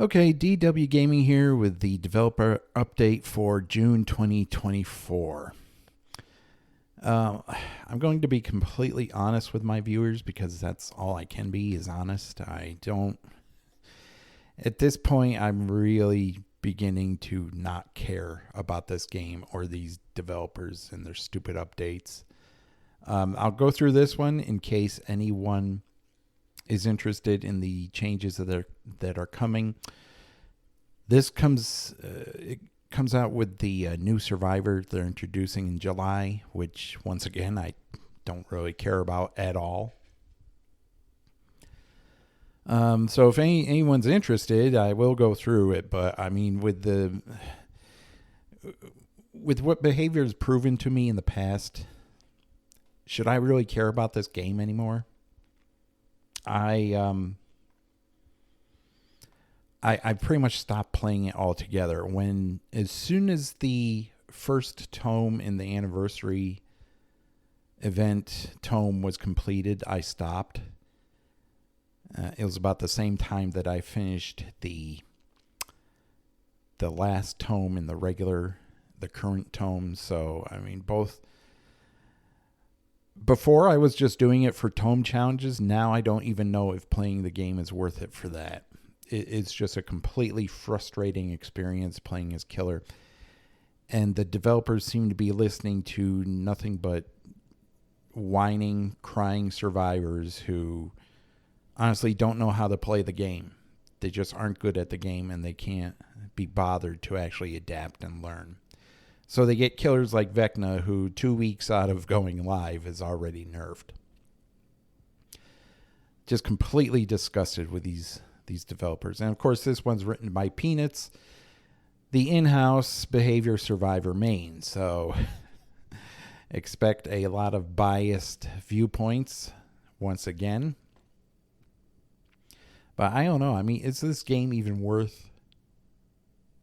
Okay, DW Gaming here with the developer update for June 2024. Uh, I'm going to be completely honest with my viewers because that's all I can be is honest. At this point, I'm really beginning to not care about this game or these developers and their stupid updates. I'll go through this one in case anyone is interested in the changes that are coming. This comes out with the new Survivor they're introducing in July, which once again I don't really care about at all. So if anyone's interested, I will go through it. But I mean, with what behavior has proven to me in the past, should I really care about this game anymore? I pretty much stopped playing it altogether. As soon as the first tome in the anniversary event tome was completed, I stopped. It was about the same time that I finished the last tome in the current tome. So, I mean, both. Before I was just doing it for tome challenges. Now I don't even know if playing the game is worth it for that. It's just a completely frustrating experience playing as Killer. And the developers seem to be listening to nothing but whining, crying survivors who honestly don't know how to play the game. They just aren't good at the game and they can't be bothered to actually adapt and learn. So they get killers like Vecna, who 2 weeks out of going live is already nerfed. Just completely disgusted with these developers. And of course, this one's written by Peanuts, the in-house behavior survivor main. So expect a lot of biased viewpoints once again. But I don't know. I mean, is this game even worth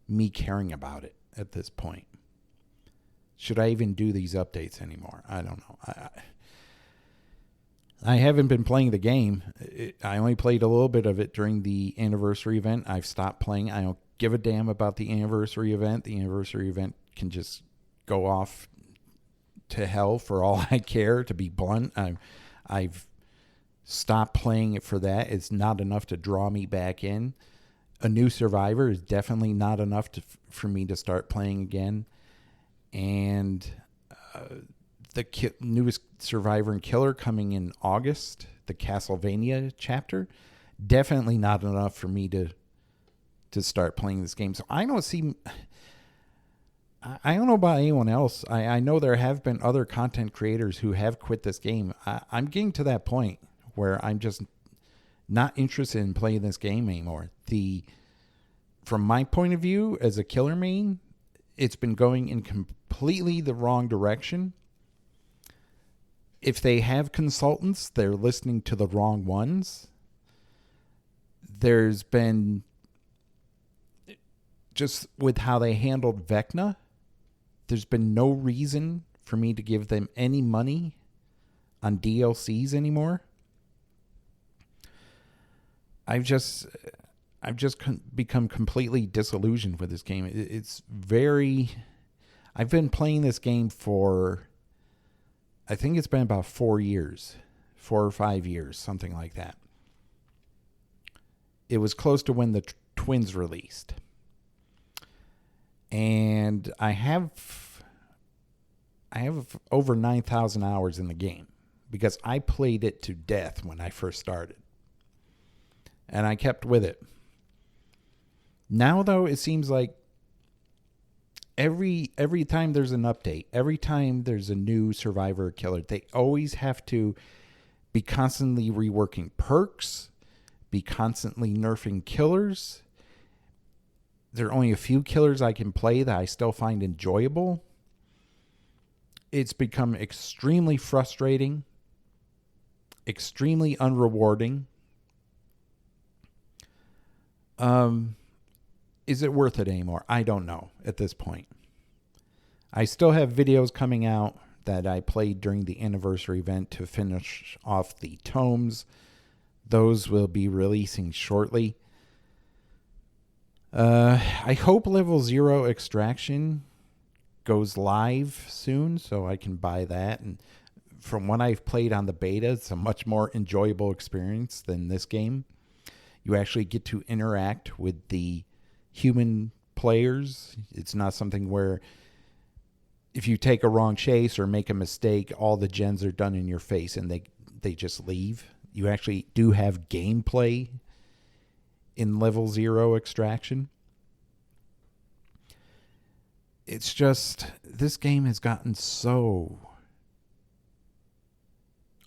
me caring about it at this point? Should I even do these updates anymore? I don't know. I haven't been playing the game. I only played a little bit of it during the anniversary event. I've stopped playing. I don't give a damn about the anniversary event. The anniversary event can just go off to hell for all I care, to be blunt. I've stopped playing it for that. It's not enough to draw me back in. A new Survivor is definitely not enough for me to start playing again. And the newest Survivor and Killer coming in August, the Castlevania chapter, definitely not enough for me to start playing this game. So I don't know about anyone else. I know there have been other content creators who have quit this game. I'm getting to that point where I'm just not interested in playing this game anymore. From my point of view as a Killer main, it's been going in completely the wrong direction. If they have consultants, they're listening to the wrong ones. There's been, just with how they handled Vecna, there's been no reason for me to give them any money on DLCs anymore. I've just become completely disillusioned with this game. I've been playing this game for, I think it's been about 4 years, 4 or 5 years, something like that. It was close to when the Twins released. And I have over 9,000 hours in the game because I played it to death when I first started. And I kept with it. Now, though, it seems like every time there's an update, every time there's a new Survivor or Killer, they always have to be constantly reworking perks, be constantly nerfing killers. There are only a few killers I can play that I still find enjoyable. It's become extremely frustrating, extremely unrewarding. Is it worth it anymore? I don't know at this point. I still have videos coming out that I played during the anniversary event to finish off the tomes. Those will be releasing shortly. I hope Level 0 Extraction goes live soon so I can buy that. And from what I've played on the beta, it's a much more enjoyable experience than this game. You actually get to interact with the human players. It's not something where if you take a wrong chase or make a mistake, all the gens are done in your face and they just leave. You actually do have gameplay in Level 0 Extraction. It's just, this game has gotten so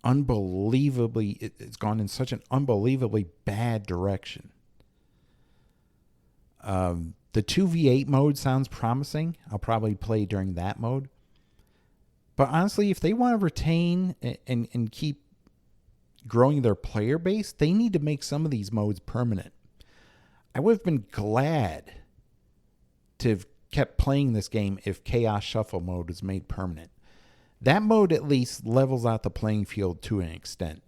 unbelievably, it's gone in such an unbelievably bad direction. The 2v8 mode sounds promising. I'll probably play during that mode. But honestly, if they want to retain and keep growing their player base, they need to make some of these modes permanent. I would have been glad to have kept playing this game if Chaos Shuffle mode was made permanent. That mode at least levels out the playing field to an extent.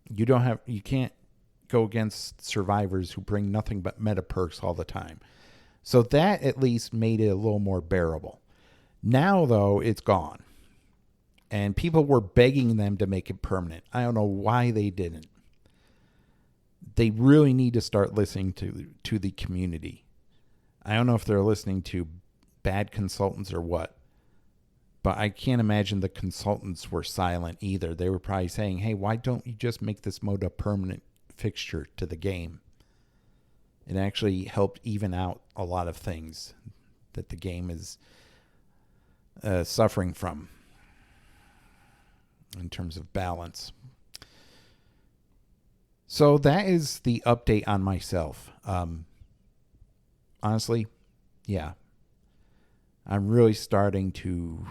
You can't go against survivors who bring nothing but meta perks all the time. So that at least made it a little more bearable. Now, though, it's gone. And people were begging them to make it permanent. I don't know why they didn't. They really need to start listening to the community. I don't know if they're listening to bad consultants or what. But I can't imagine the consultants were silent either. They were probably saying, hey, why don't you just make this mode a permanent fixture to the game? It actually helped even out a lot of things that the game is suffering from in terms of balance. So that is the update on myself. Honestly, yeah. I'm really starting to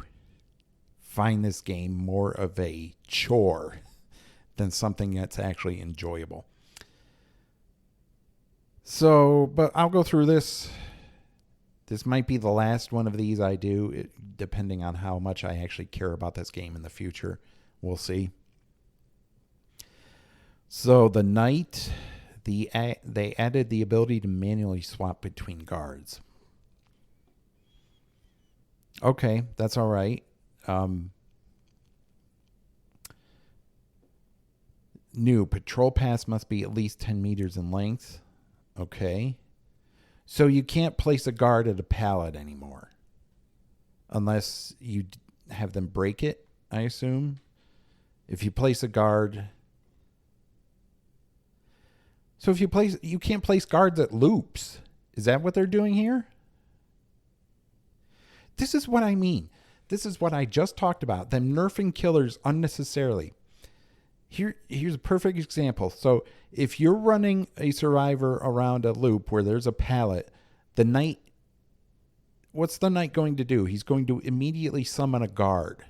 find this game more of a chore than something that's actually enjoyable. So, but I'll go through this. This might be the last one of these I do, depending on how much I actually care about this game in the future. We'll see. So the night, they added the ability to manually swap between guards. Okay, that's all right. New patrol pass must be at least 10 meters in length. Okay. So you can't place a guard at a pallet anymore. Unless you have them break it, I assume. If you place a guard... So if you can't place guards at loops. Is that what they're doing here? This is what I mean. This is what I just talked about. Them nerfing killers unnecessarily. Here's a perfect example. So if you're running a survivor around a loop where there's a pallet, what's the knight going to do? He's going to immediately summon a guard.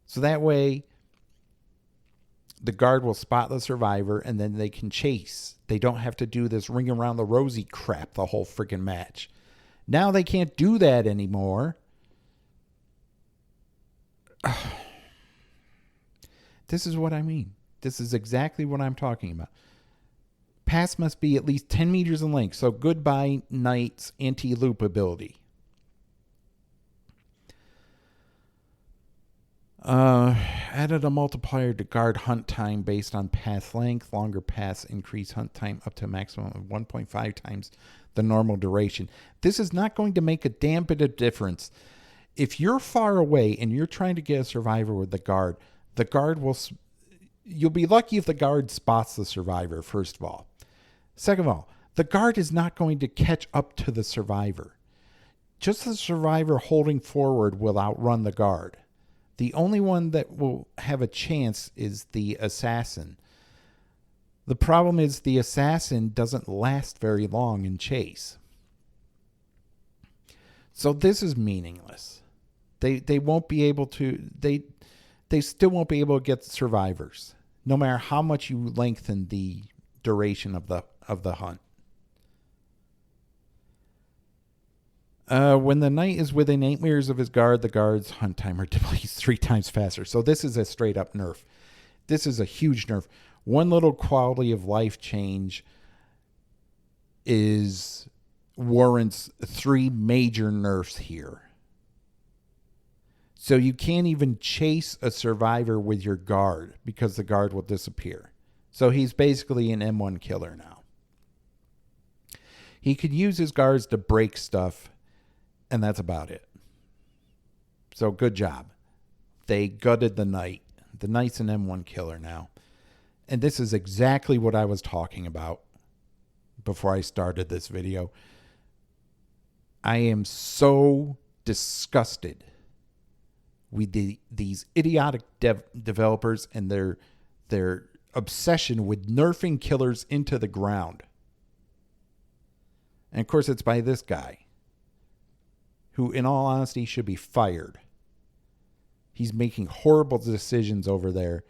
So that way, the guard will spot the survivor and then they can chase. They don't have to do this ring around the rosy crap the whole freaking match. Now they can't do that anymore. This is what I mean. This is exactly what I'm talking about. Pass must be at least 10 meters in length. So goodbye knight's anti-loop ability. Added a multiplier to guard hunt time based on path length. Longer paths increase hunt time up to a maximum of 1.5 times the normal duration. This is not going to make a damn bit of difference. If you're far away and you're trying to get a survivor with the guard will... You'll be lucky if the guard spots the survivor, first of all. Second of all, the guard is not going to catch up to the survivor. Just the survivor holding forward will outrun the guard. The only one that will have a chance is the assassin. The problem is the assassin doesn't last very long in chase. So this is meaningless. They won't be able to... They still won't be able to get survivors, no matter how much you lengthen the duration of the hunt. When the knight is within 8 meters of his guard, the guard's hunt timer depletes 3 times faster. So this is a straight up nerf. This is a huge nerf. One little quality of life change is warrants 3 major nerfs here. So you can't even chase a survivor with your guard because the guard will disappear. So he's basically an M1 killer now. He could use his guards to break stuff, and that's about it. So good job. They gutted the Knight. The Knight's an M1 killer now. And this is exactly what I was talking about before I started this video. I am so disgusted with these idiotic developers and their obsession with nerfing killers into the ground. And of course, it's by this guy, who, in all honesty, should be fired. He's making horrible decisions over there.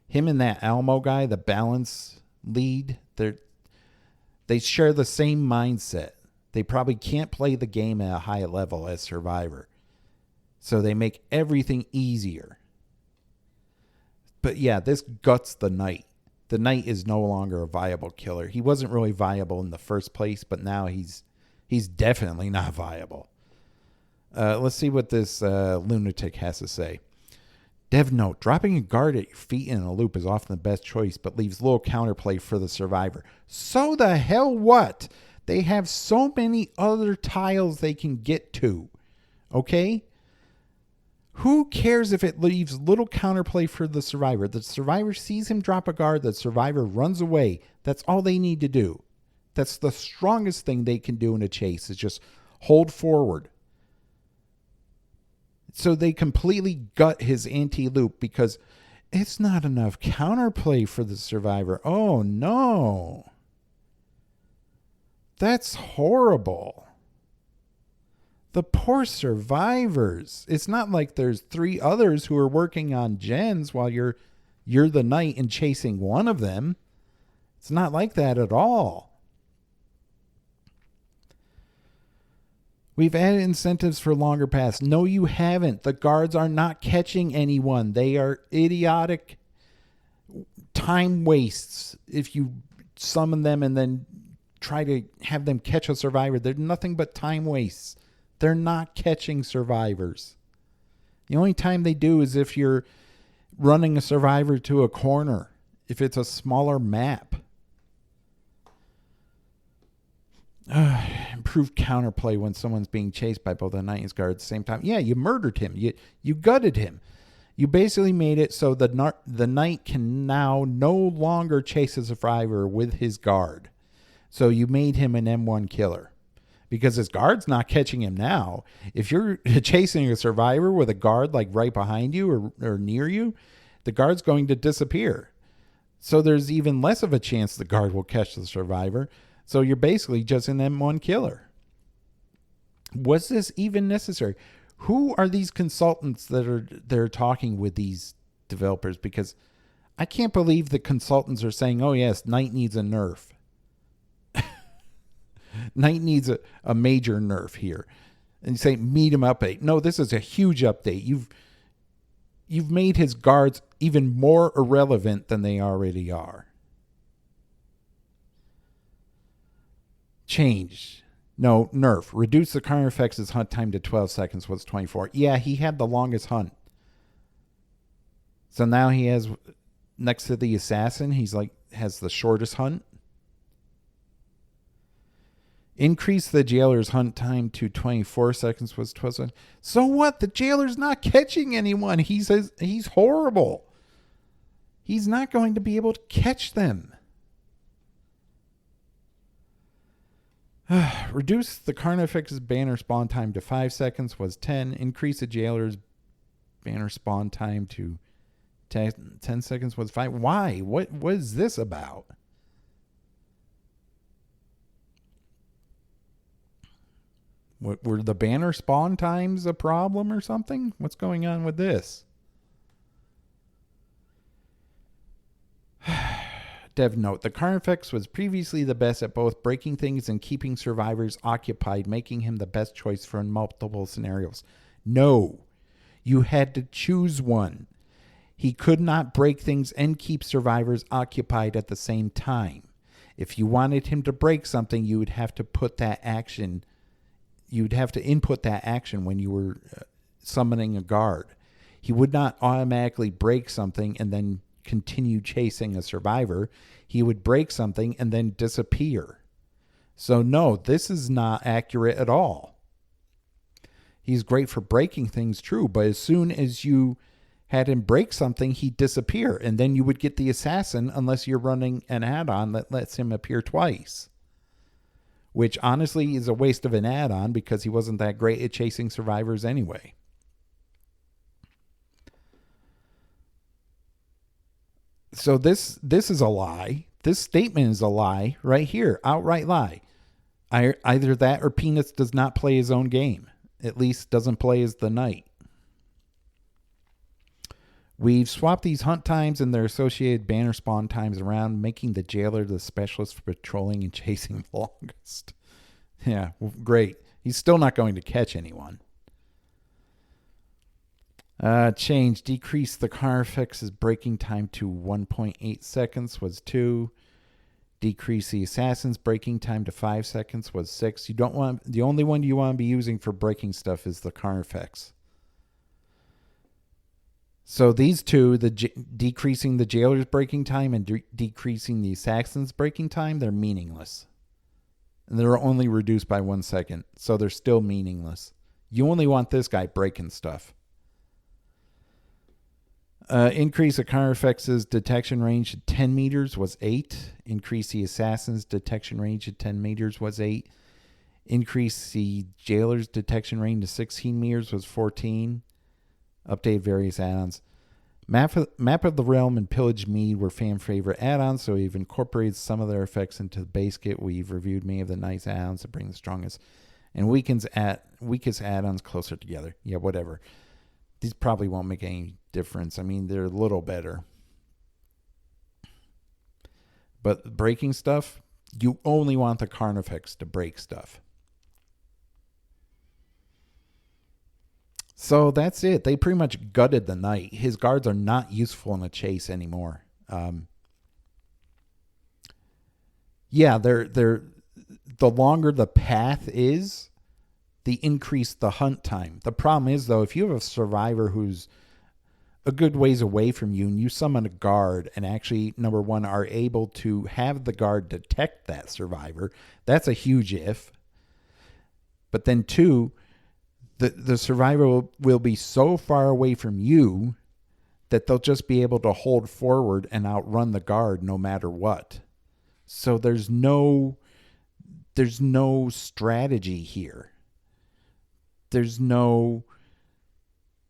Him and that Almo guy, the balance lead, they share the same mindset. They probably can't play the game at a high level as Survivor. So they make everything easier. But yeah, this guts the Knight. The Knight is no longer a viable killer. He wasn't really viable in the first place, but now he's definitely not viable. Let's see what this lunatic has to say. Dev note, dropping a guard at your feet in a loop is often the best choice, but leaves little counterplay for the survivor. So the hell what? They have so many other tiles they can get to. Okay? Who cares if it leaves little counterplay for the survivor? The survivor sees him drop a guard, the survivor runs away. That's all they need to do. That's the strongest thing they can do in a chase, is just hold forward. So they completely gut his anti-loop because it's not enough counterplay for the survivor. Oh, no. That's horrible. The poor survivors. It's not like there's 3 others who are working on gens while you're the Knight and chasing one of them. It's not like that at all. We've added incentives for longer paths. No, you haven't. The guards are not catching anyone. They are idiotic time wastes if you summon them and then try to have them catch a survivor. They're nothing but time wastes. They're not catching survivors. The only time they do is if you're running a survivor to a corner, if it's a smaller map. Improved counterplay when someone's being chased by both a Knight and his guard at the same time. Yeah, you murdered him. You gutted him. You basically made it so the Knight can now no longer chase a survivor with his guard. So you made him an M1 killer. Because his guard's not catching him now. If you're chasing a survivor with a guard like right behind you or near you, the guard's going to disappear. So there's even less of a chance the guard will catch the survivor. So you're basically just an M1 killer. Was this even necessary? Who are these consultants that are talking with these developers? Because I can't believe the consultants are saying, oh yes, Knight needs a nerf. Knight needs a major nerf here. And you say, meet him update. No, this is a huge update. You've made his guards even more irrelevant than they already are. Change. No, nerf. Reduce the Carnifex's hunt time to 12 seconds was 24. Yeah, he had the longest hunt. So now he has, next to the assassin, has the shortest hunt. Increase the jailer's hunt time to 24 seconds was 12 seconds. So what? The jailer's not catching anyone. He says he's horrible. He's not going to be able to catch them. Reduce the Carnifex's banner spawn time to 5 seconds was 10. Increase the jailer's banner spawn time to 10 seconds was 5. Why? What is this about? Were the banner spawn times a problem or something? What's going on with this? Dev note, the Carnifex was previously the best at both breaking things and keeping survivors occupied, making him the best choice for multiple scenarios. No, you had to choose one. He could not break things and keep survivors occupied at the same time. If you wanted him to break something, you would have to put that action. You'd have to input that action when you were summoning a guard. He would not automatically break something and then continue chasing a survivor. He would break something and then disappear. So no, this is not accurate at all. He's great for breaking things, true, but as soon as you had him break something, he'd disappear, and then you would get the assassin unless you're running an add-on that lets him appear twice, which honestly is a waste of an add-on because he wasn't that great at chasing survivors anyway. So this is a lie. This statement is a lie right here. Outright lie. Either that or Peanuts does not play his own game. At least doesn't play as the knight. We've swapped these hunt times and their associated banner spawn times around, making the jailer the specialist for patrolling and chasing the longest. Yeah, great. He's still not going to catch anyone. Change. Decrease the Carnifex's breaking time to 1.8 seconds was 2. Decrease the assassin's breaking time to 5 seconds was 6. You don't want the only one you want to be using for breaking stuff is the Carnifex. So these two, decreasing the jailer's breaking time and decreasing the assassin's breaking time, they're meaningless. And they're only reduced by 1 second, so they're still meaningless. You only want this guy breaking stuff. Increase the Carnifex's detection range to 10 meters was 8. Increase the assassin's detection range to 10 meters was 8. Increase the jailer's detection range to 16 meters was 14. Update various add-ons. Map of the Realm and Pillage Mead were fan favorite add-ons, so we've incorporated some of their effects into the base kit. We've reviewed many of the nice add-ons to bring the strongest and weakest add-ons closer together. Yeah, whatever. These probably won't make any difference. I mean, they're a little better. But breaking stuff, you only want the Carnifex to break stuff. So that's it. They pretty much gutted the knight. His guards are not useful in a chase anymore. They're the longer the path is, the increase the hunt time. The problem is, though, if you have a survivor who's a good ways away from you and you summon a guard and actually, number one, are able to have the guard detect that survivor, that's a huge if. But then two, the survivor will be so far away from you that they'll just be able to hold forward and outrun the guard no matter what. So there's no strategy here. There's no,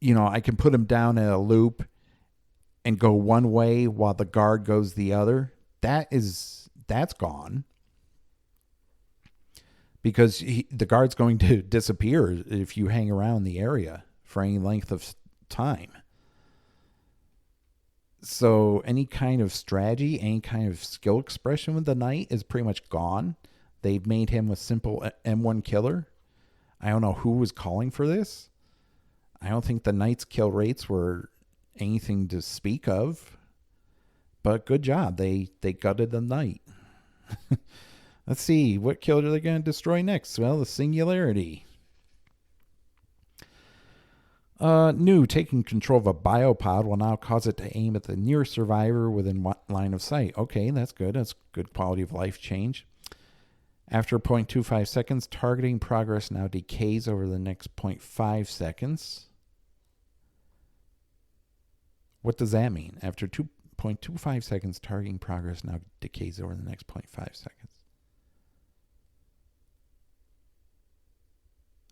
I can put him down in a loop and go one way while the guard goes the other. That's gone. Because the guard's going to disappear if you hang around the area for any length of time. So any kind of strategy, any kind of skill expression with the knight is pretty much gone. They've made him a simple M1 killer. I don't know who was calling for this. I don't think the knight's kill rates were anything to speak of. But good job. They gutted the knight. Let's see. What killer are they going to destroy next? Well, the Singularity. New. Taking control of a biopod will now cause it to aim at the nearest survivor within line of sight. Okay, that's good. That's good quality of life change. After 0.25 seconds, targeting progress now decays over the next 0.5 seconds. What does that mean? After 2.25 seconds, targeting progress now decays over the next 0.5 seconds.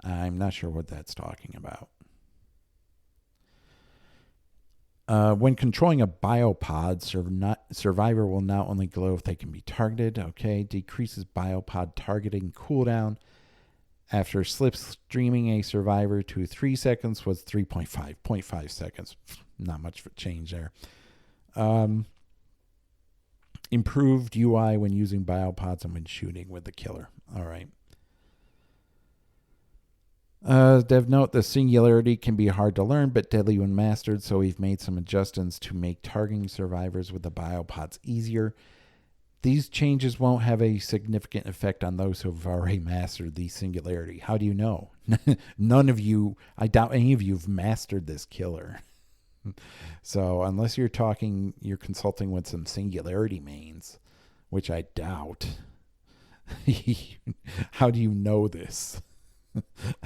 I'm not sure what that's talking about. When controlling a biopod, survivor will now only glow if they can be targeted. Okay, decreases biopod targeting cooldown. After slipstreaming a survivor to 3 seconds was 0.5 seconds. Not much for change there. Improved UI when using biopods and when shooting with the killer. All right. Dev note, the Singularity can be hard to learn, but deadly when mastered, so we've made some adjustments to make targeting survivors with the biopods easier. These changes won't have a significant effect on those who have already mastered the singularity. How do you know? None of you, I doubt any of you have mastered this killer. So unless you're consulting with some singularity mains, which I doubt. How do you know this?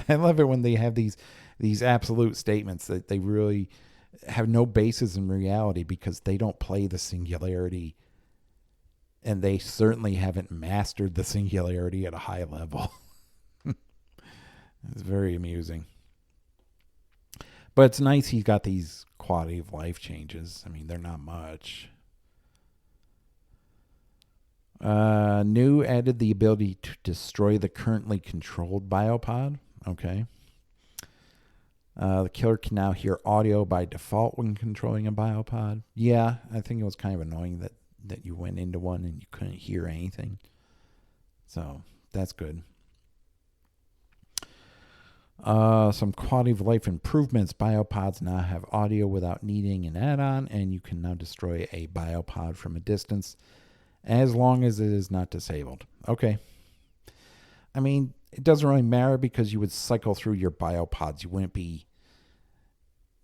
I love it when they have these absolute statements that they really have no basis in reality because they don't play the singularity, and they certainly haven't mastered the singularity at a high level. It's very amusing. But it's nice he's got these quality of life changes. I mean, they're not much. New added the ability to destroy the currently controlled biopod. Okay. The killer can now hear audio by default when controlling a biopod. Yeah, I think it was kind of annoying that you went into one and you couldn't hear anything. So that's good. Some quality of life improvements. Biopods now have audio without needing an add-on, and you can now destroy a biopod from a distance as long as it is not disabled. Okay. I mean, it doesn't really matter because you would cycle through your biopods. You wouldn't be...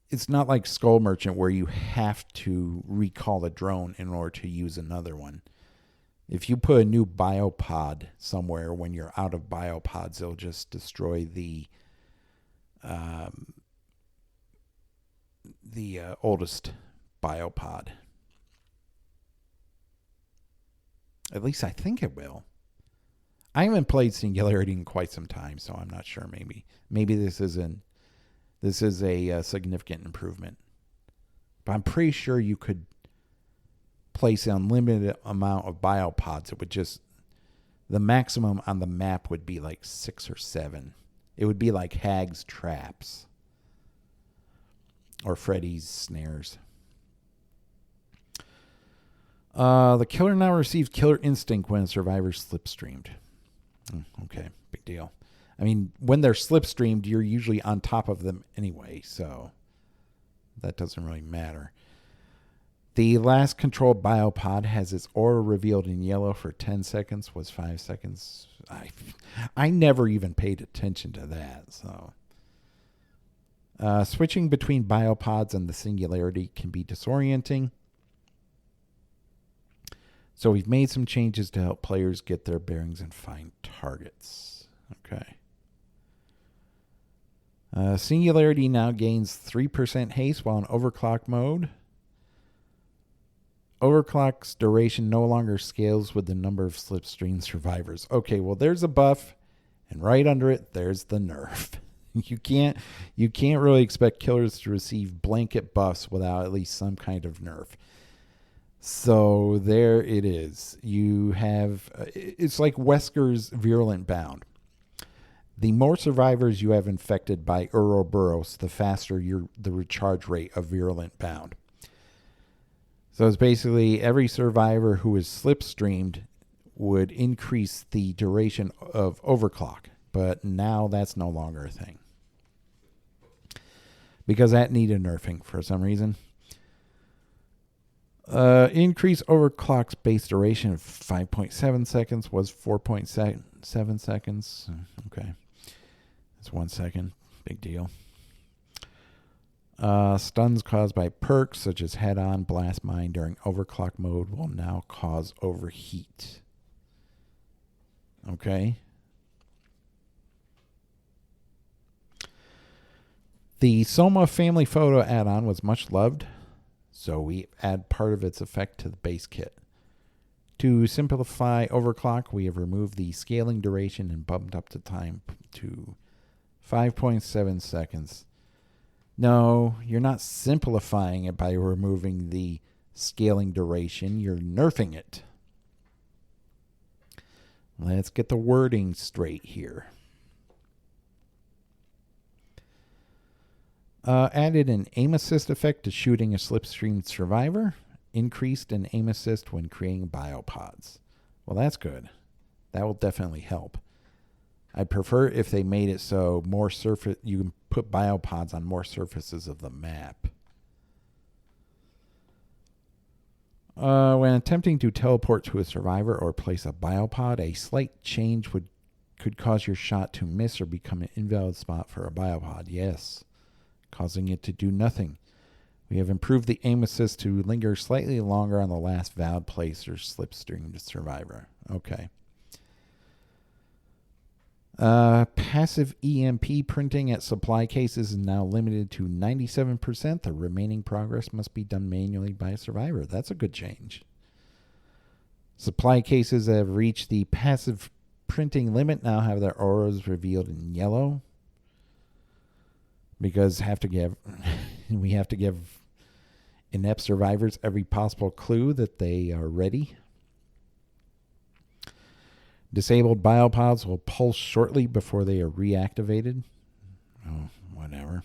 It's not like Skull Merchant where you have to recall a drone in order to use another one. If you put a new biopod somewhere when you're out of biopods, it'll just destroy the oldest biopod. At least I think it will. I haven't played Singularity in quite some time, so I'm not sure. Maybe this is a significant improvement. But I'm pretty sure you could place an unlimited amount of biopods. It would just... The maximum on the map would be like 6 or 7. It would be like Hag's traps. Or Freddy's snares. The killer now receives killer instinct when a survivor slipstreamed. Okay, big deal. I mean, when they're slipstreamed, you're usually on top of them anyway, so that doesn't really matter. The last controlled biopod has its aura revealed in yellow for 10 seconds, was 5 seconds. I never even paid attention to that, so... switching between biopods and the singularity can be disorienting. So we've made some changes to help players get their bearings and find targets. Okay. Singularity now gains 3% haste while in overclock mode. Overclock's duration no longer scales with the number of slipstream survivors. Okay, well there's a buff, and right under it, there's the nerf. You can't really expect killers to receive blanket buffs without at least some kind of nerf. So there it is. You have... it's like Wesker's Virulent Bound. The more survivors you have infected by Ouroboros, the faster the recharge rate of Virulent Bound. So it's basically every survivor who is slipstreamed would increase the duration of overclock. But now that's no longer a thing. Because that needed nerfing for some reason. Increase overclock's base duration of 5.7 seconds was 4.7 seconds. Okay. That's 1 second. Big deal. Stuns caused by perks such as head-on, blast mine during overclock mode will now cause overheat. Okay. The Soma family photo add-on was much loved, so we add part of its effect to the base kit. To simplify overclock, we have removed the scaling duration and bumped up the time to 5.7 seconds. No, you're not simplifying it by removing the scaling duration. You're nerfing it. Let's get the wording straight here. Added an aim assist effect to shooting a slipstream survivor. Increased an aim assist when creating biopods. Well, that's good. That will definitely help. I'd prefer if they made it so more surface you can put biopods on more surfaces of the map. When attempting to teleport to a survivor or place a biopod, a slight change could cause your shot to miss or become an invalid spot for a biopod. Yes, causing it to do nothing. We have improved the aim assist to linger slightly longer on the last valid place or slipstream survivor. Okay. Passive EMP printing at supply cases is now limited to 97%. The remaining progress must be done manually by a survivor. That's a good change. Supply cases that have reached the passive printing limit now have their auras revealed in yellow. Because we have to give inept survivors every possible clue that they are ready. Disabled biopods will pulse shortly before they are reactivated. Oh, whatever.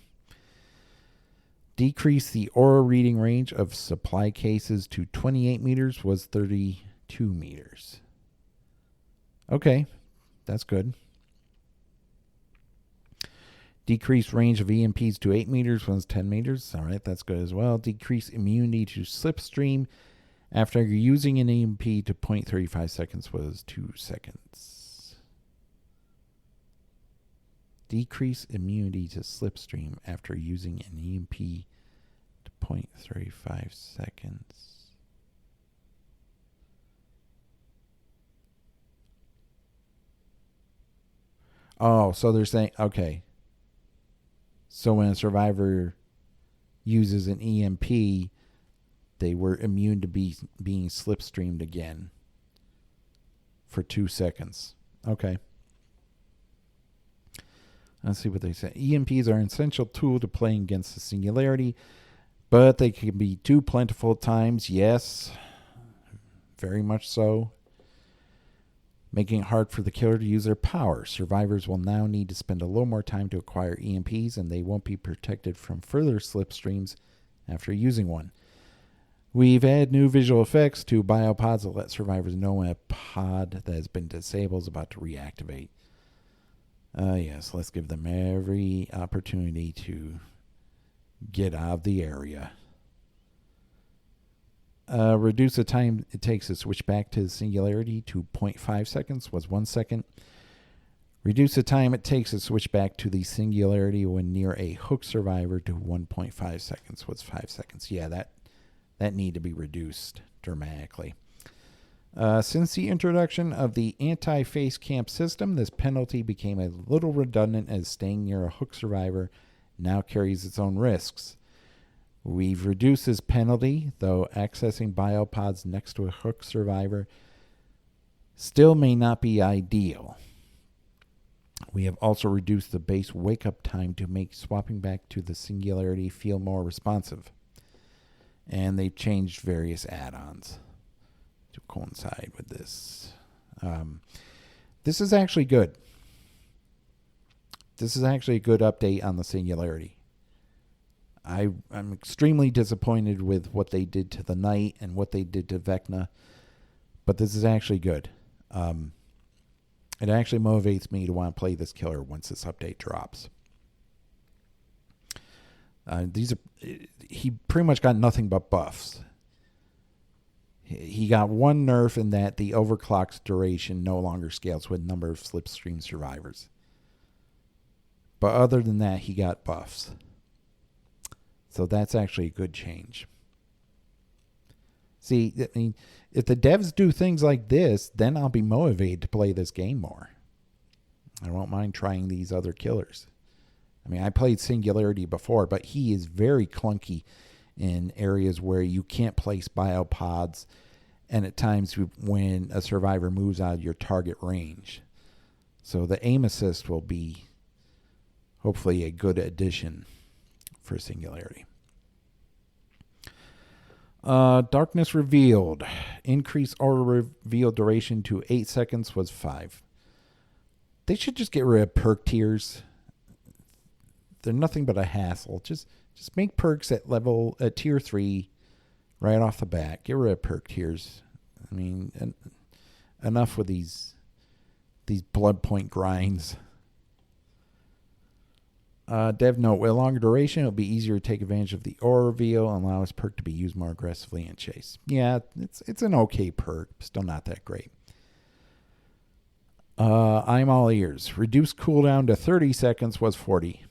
Decrease the aura reading range of supply cases to 28 meters was 32 meters. Okay, that's good. Decrease range of EMPs to 8 meters was 10 meters. All right, that's good as well. Decrease immunity to slipstream after using an EMP to 0.35 seconds was 2 seconds. Decrease immunity to slipstream after using an EMP to 0.35 seconds. Oh, so they're saying, okay. So when a survivor uses an EMP, they were immune to being slipstreamed again for 2 seconds. Okay. Let's see what they say. EMPs are an essential tool to playing against the singularity, but they can be too plentiful at times. Yes, very much so. Making it hard for the killer to use their power. Survivors will now need to spend a little more time to acquire EMPs, and they won't be protected from further slipstreams after using one. We've added new visual effects to biopods that let survivors know when a pod that has been disabled is about to reactivate. Yes, let's give them every opportunity to get out of the area. Reduce the time it takes to switch back to the singularity to 0.5 seconds was 1 second. Reduce the time it takes to switch back to the singularity when near a hook survivor to 1.5 seconds was 5 seconds. Yeah, that need to be reduced dramatically. Since the introduction of the anti-face camp system, this penalty became a little redundant as staying near a hook survivor now carries its own risks. We've reduced this penalty, though accessing biopods next to a hook survivor still may not be ideal. We have also reduced the base wake-up time to make swapping back to the singularity feel more responsive. And they've changed various add-ons to coincide with this. This is actually good. This is actually a good update on the singularity. I'm extremely disappointed with what they did to the Knight and what they did to Vecna, but this is actually good. It actually motivates me to want to play this killer once this update drops. He pretty much got nothing but buffs. He got one nerf in that the overclock's duration no longer scales with number of slipstream survivors. But other than that, he got buffs. So that's actually a good change. See, I mean, if the devs do things like this, then I'll be motivated to play this game more. I won't mind trying these other killers. I mean, I played Singularity before, but he is very clunky in areas where you can't place biopods, and at times when a survivor moves out of your target range. So the aim assist will be hopefully a good addition for Singularity. Darkness revealed. Increase aura reveal duration to 8 seconds was 5. They should just get rid of perk tiers. They're nothing but a hassle. Just make perks at tier 3 right off the bat. Get rid of perk tiers. I mean, enough with these blood point grinds. Dev note, with a longer duration, it'll be easier to take advantage of the aura reveal and allow this perk to be used more aggressively in chase. Yeah, it's an okay perk. Still not that great. I'm all ears. Reduced cooldown to 30 seconds was 40.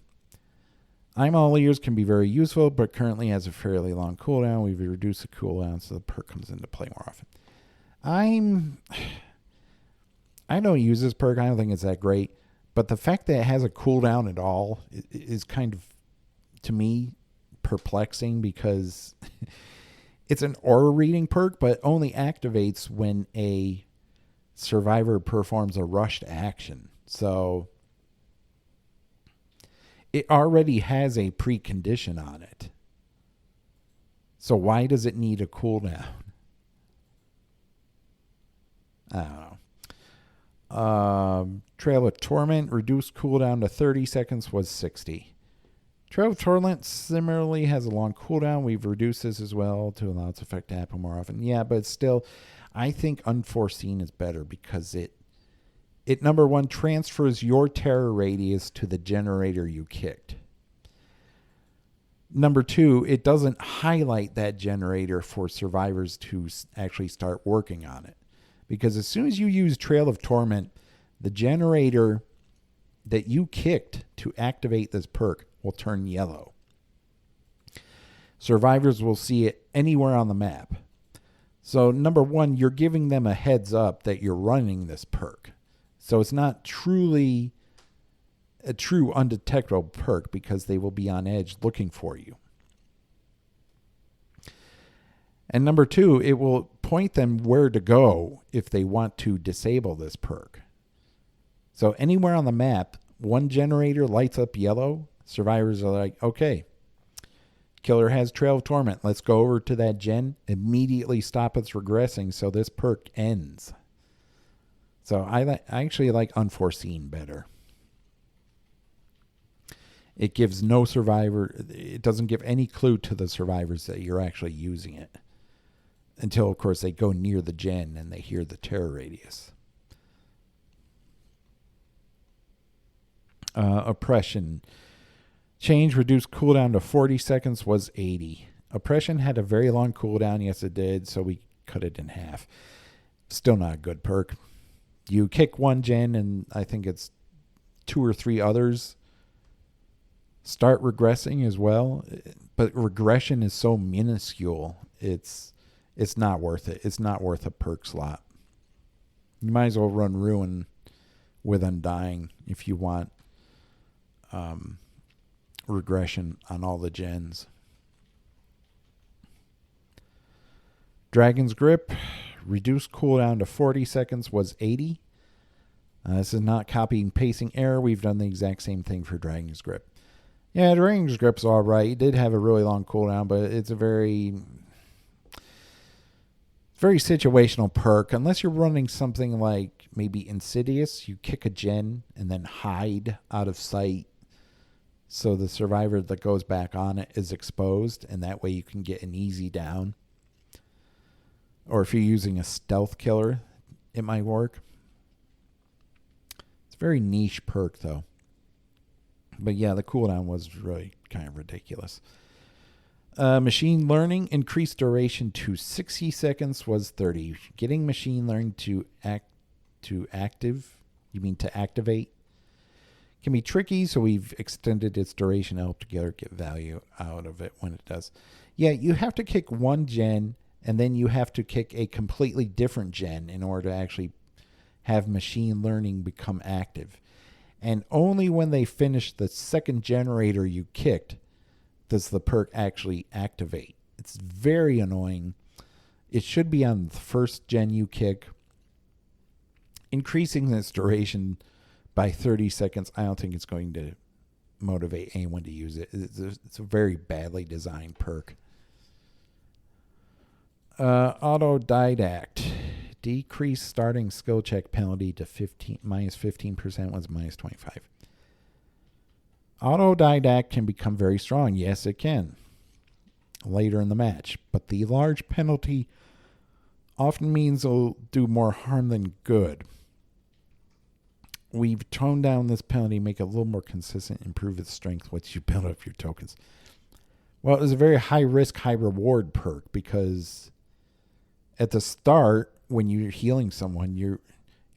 I'm all ears can be very useful, but currently has a fairly long cooldown. We've reduced the cooldown so the perk comes into play more often. I don't use this perk. I don't think it's that great. But the fact that it has a cooldown at all is kind of, to me, perplexing because it's an aura reading perk, but only activates when a survivor performs a rushed action. So it already has a precondition on it. So why does it need a cooldown? I don't know. Trail of Torment, reduced cooldown to 30 seconds was 60. Trail of Torment similarly has a long cooldown. We've reduced this as well to allow its effect to happen more often. Yeah, but still, I think Unforeseen is better because it number one, transfers your terror radius to the generator you kicked. Number two, it doesn't highlight that generator for survivors to actually start working on it. Because as soon as you use Trail of Torment, the generator that you kicked to activate this perk will turn yellow. Survivors will see it anywhere on the map. So number one, you're giving them a heads up that you're running this perk. So it's not truly a true undetectable perk because they will be on edge looking for you. And number two, it will point them where to go if they want to disable this perk. So anywhere on the map, one generator lights up yellow. Survivors are like, okay, killer has Trail of Torment. Let's go over to that gen, immediately stop its regressing so this perk ends. So I actually like Unforeseen better. It gives no survivor, it doesn't give any clue to the survivors that you're actually using it. Until, of course, they go near the gen and they hear the terror radius. Oppression. Change reduced cooldown to 40 seconds was 80. Oppression had a very long cooldown. Yes, it did. So we cut it in half. Still not a good perk. You kick one gen and I think it's 2 or 3 others start regressing as well. But regression is so minuscule. It's not worth it. It's not worth a perk slot. You might as well run Ruin with Undying if you want regression on all the gens. Dragon's Grip, reduced cooldown to 40 seconds was 80. This is not copy and pasting error. We've done the exact same thing for Dragon's Grip. Yeah, Dragon's Grip's all right. It did have a really long cooldown, but it's a very situational perk. Unless you're running something like maybe Insidious, you kick a gen and then hide out of sight so the survivor that goes back on it is exposed, and that way you can get an easy down. Or if you're using a stealth killer, it might work. It's a very niche perk, though. But yeah, the cooldown was really kind of ridiculous. Machine Learning, increased duration to 60 seconds was 30. Getting Machine Learning to activate, can be tricky, so we've extended its duration to help together get value out of it when it does. Yeah, you have to kick one gen, and then you have to kick a completely different gen in order to actually have Machine Learning become active. And only when they finish the second generator you kicked does the perk actually activate. It's very annoying. It should be on the first gen you kick. Increasing this duration by 30 seconds, I don't think it's going to motivate anyone to use it. It's a very badly designed perk. Autodidact. Decrease starting skill check penalty to minus 15% was minus 25. Autodidact can become very strong. Yes, it can. Later in the match. But the large penalty often means it'll do more harm than good. we've toned down this penalty, make it a little more consistent, improve its strength once you build up your tokens. Well, it was a very high risk, high reward perk because at the start, when you're healing someone, your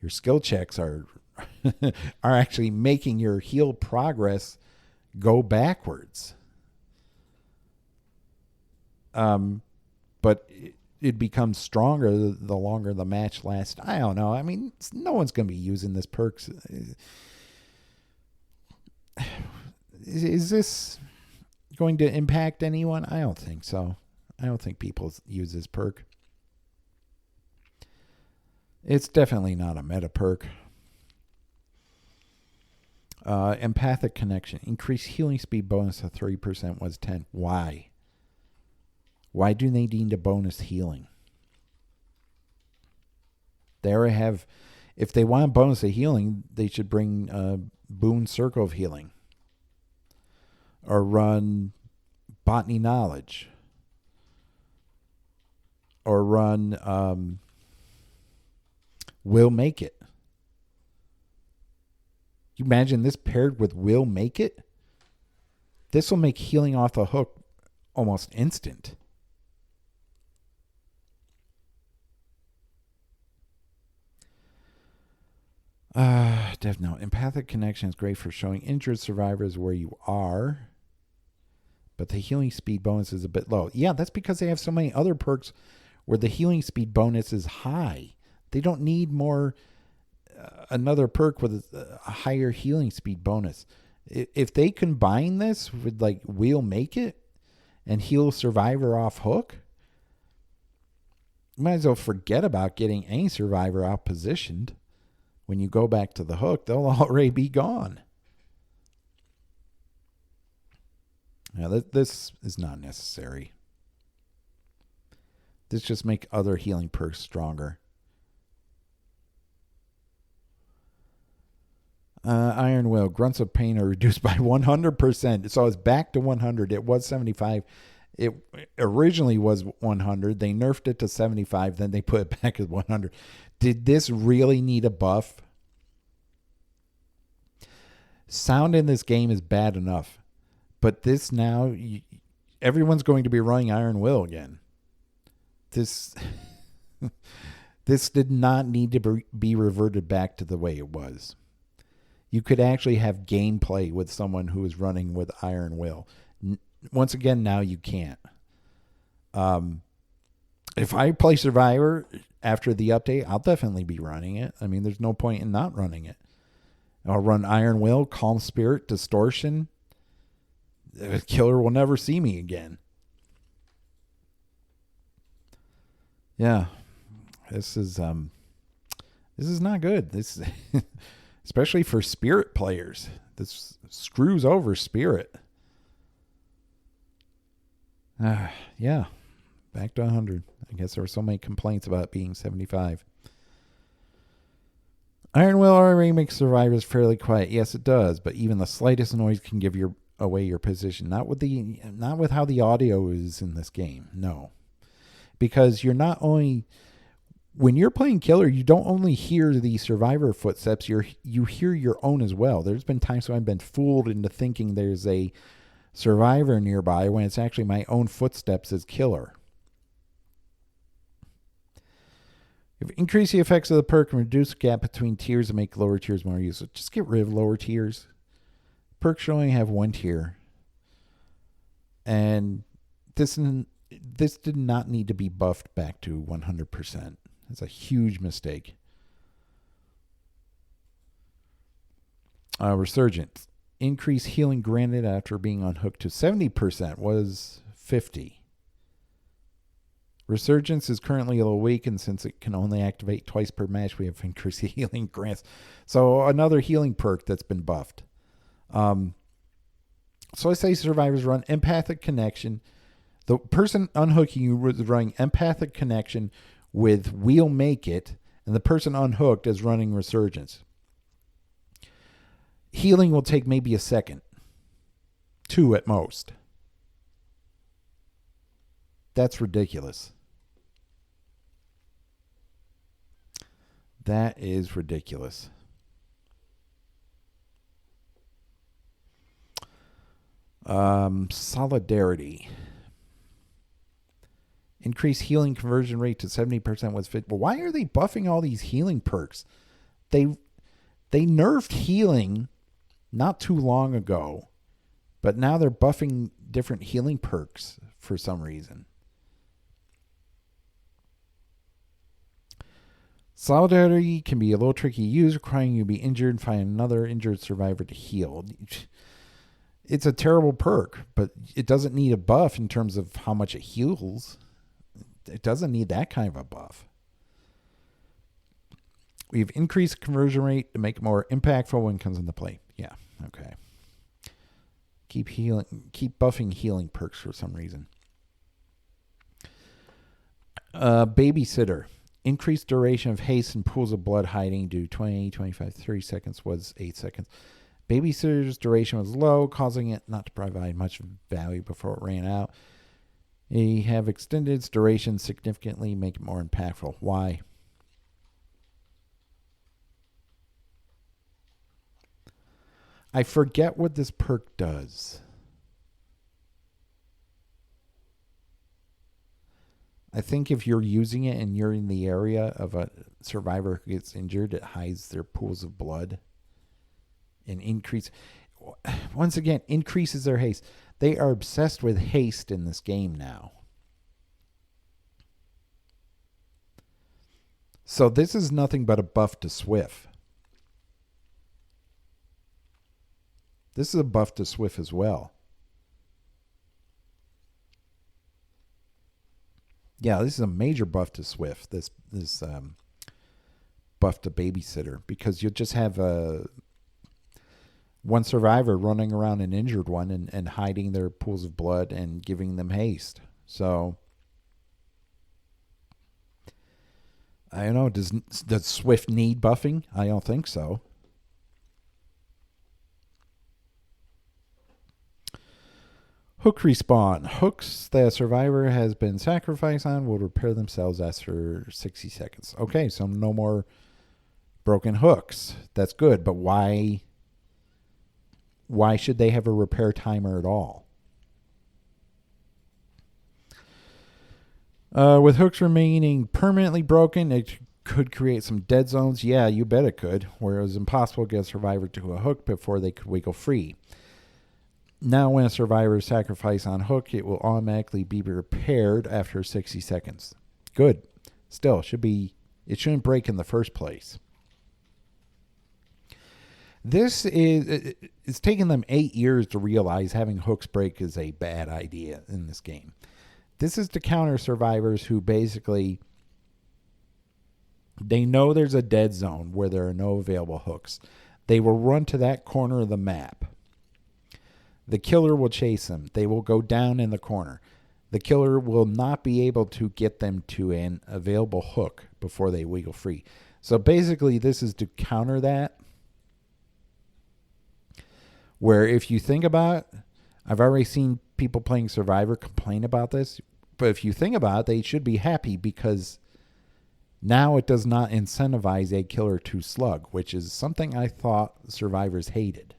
skill checks are are actually making your heal progress go backwards. But it becomes stronger the longer the match lasts. I don't know. I mean, no one's going to be using this perk. Is this going to impact anyone? I don't think so. I don't think people use this perk. It's definitely not a meta perk. Empathic connection. Increased healing speed bonus to 3% was 10. Why? Why do they need to bonus healing? They already have... If they want a bonus of healing, they should bring Boon Circle of Healing. Or run Botany Knowledge. Or run Will Make It. You imagine this paired with Will Make It? This will make healing off the hook almost instant. Dev note. Empathic connection is great for showing injured survivors where you are, but the healing speed bonus is a bit low. Yeah, that's because they have so many other perks where the healing speed bonus is high. They don't need more another perk with a higher healing speed bonus. If they combine this with like We'll Make It and heal survivor off hook, you might as well forget about getting any survivor out positioned. When you go back to the hook, they'll already be gone. Now, this is not necessary. This just make other healing perks stronger. Iron Will. Grunts of pain are reduced by 100%. So it's back to 100. It was 75. It originally was 100. They nerfed it to 75. Then they put it back at 100. Did this really need a buff? Sound in this game is bad enough. But this now, everyone's going to be running Iron Will again. This did not need to be reverted back to the way it was. You could actually have gameplay with someone who is running with Iron Will. Once again, now you can't. If I play Survivor after the update, I'll definitely be running it. I mean, there's no point in not running it. I'll run Iron Will, Calm Spirit, Distortion. The killer will never see me again. Yeah. This is not good. This especially for Spirit players. This screws over Spirit. Yeah. Back to 100. I guess there were so many complaints about it being 75. Iron Will already makes survivors fairly quiet. Yes, it does. But even the slightest noise can give away your position. Not with how the audio is in this game. No. Because you're not only... When you're playing killer, you don't only hear the survivor footsteps, you hear your own as well. There's been times when I've been fooled into thinking there's a survivor nearby when it's actually my own footsteps as killer. Increase the effects of the perk and reduce the gap between tiers and make lower tiers more useful. Just get rid of lower tiers. Perks should only have one tier. And this did not need to be buffed back to 100%. That's a huge mistake. Resurgence. Increase healing granted after being unhooked to 70% was 50. Resurgence is currently a little weak, and since it can only activate twice per match, we have increased healing grants. So another healing perk that's been buffed. So I say survivors run Empathic Connection. The person unhooking you was running Empathic Connection with We'll Make It, and the person unhooked is running Resurgence. Healing will take maybe a second. 2 at most. That's ridiculous. That is ridiculous. Solidarity. Increase healing conversion rate to 70% was fit. Well, why are they buffing all these healing perks? They nerfed healing not too long ago, but now they're buffing different healing perks for some reason. Solidarity can be a little tricky to use, requiring you to be injured and find another injured survivor to heal. It's a terrible perk, but it doesn't need a buff in terms of how much it heals. It doesn't need that kind of a buff. We've increased conversion rate to make it more impactful when it comes into play. Yeah, okay. Keep buffing healing perks for some reason. Babysitter. Increased duration of haste and pools of blood hiding due 20, 25, 30 seconds was 8 seconds. Babysitter's duration was low, causing it not to provide much value before it ran out. They have extended its duration significantly, make it more impactful. Why? I forget what this perk does. I think if you're using it and you're in the area of a survivor who gets injured, it hides their pools of blood and once again, increases their haste. They are obsessed with haste in this game now. So this is nothing but a buff to Swift. This is a buff to Swift as well. Yeah, this is a major buff to Swift, this buff to Babysitter, because you'll just have one survivor running around an injured one and hiding their pools of blood and giving them haste. So, I don't know, does Swift need buffing? I don't think so. Hook respawn. Hooks that a survivor has been sacrificed on will repair themselves after 60 seconds. Okay, so no more broken hooks. That's good, but why should they have a repair timer at all? With hooks remaining permanently broken, it could create some dead zones. Yeah, you bet it could, where it was impossible to get a survivor to a hook before they could wiggle free. Now, when a survivor is sacrificed on hook, it will automatically be repaired after 60 seconds. Good. Still, it shouldn't break in the first place. It's taken them 8 years to realize having hooks break is a bad idea in this game. This is to counter survivors who basically, they know there's a dead zone where there are no available hooks. They will run to that corner of the map. The killer will chase them. They will go down in the corner. The killer will not be able to get them to an available hook before they wiggle free. So basically, this is to counter that. Where if you think about it, I've already seen people playing Survivor complain about this. But if you think about it, they should be happy because now it does not incentivize a killer to slug, which is something I thought survivors hated.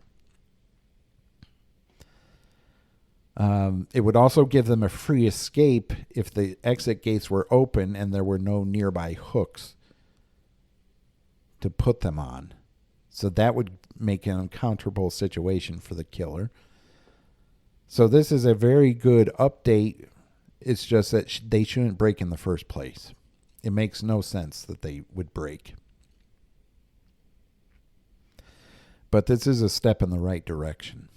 It would also give them a free escape if the exit gates were open and there were no nearby hooks to put them on. So that would make an uncomfortable situation for the killer. So this is a very good update. It's just that they shouldn't break in the first place. It makes no sense that they would break. But this is a step in the right direction.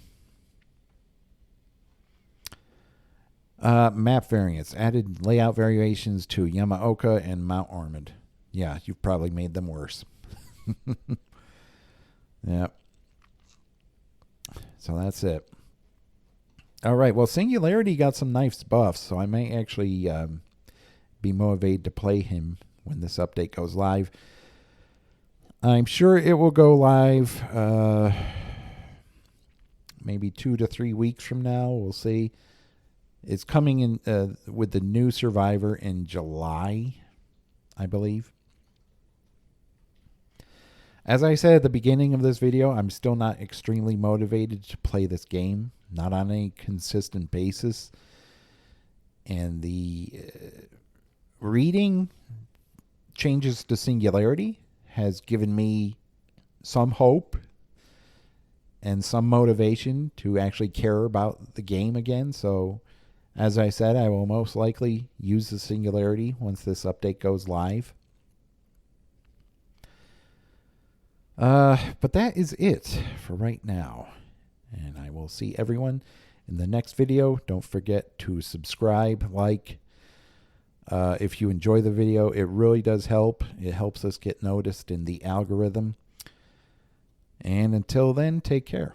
Map variants. Added layout variations to Yamaoka and Mount Ormond. Yeah, you've probably made them worse. Yeah. So that's it. All right. Well, Singularity got some nice buffs, so I may actually be motivated to play him when this update goes live. I'm sure it will go live maybe 2 to 3 weeks from now. We'll see. It's coming in with the new Survivor in July, I believe. As I said at the beginning of this video, I'm still not extremely motivated to play this game. not on a consistent basis. And the reading changes to Singularity has given me some hope and some motivation to actually care about the game again. So, as I said, I will most likely use the Singularity once this update goes live. But that is it for right now. And I will see everyone in the next video. Don't forget to subscribe, like. If you enjoy the video, it really does help. It helps us get noticed in the algorithm. And until then, take care.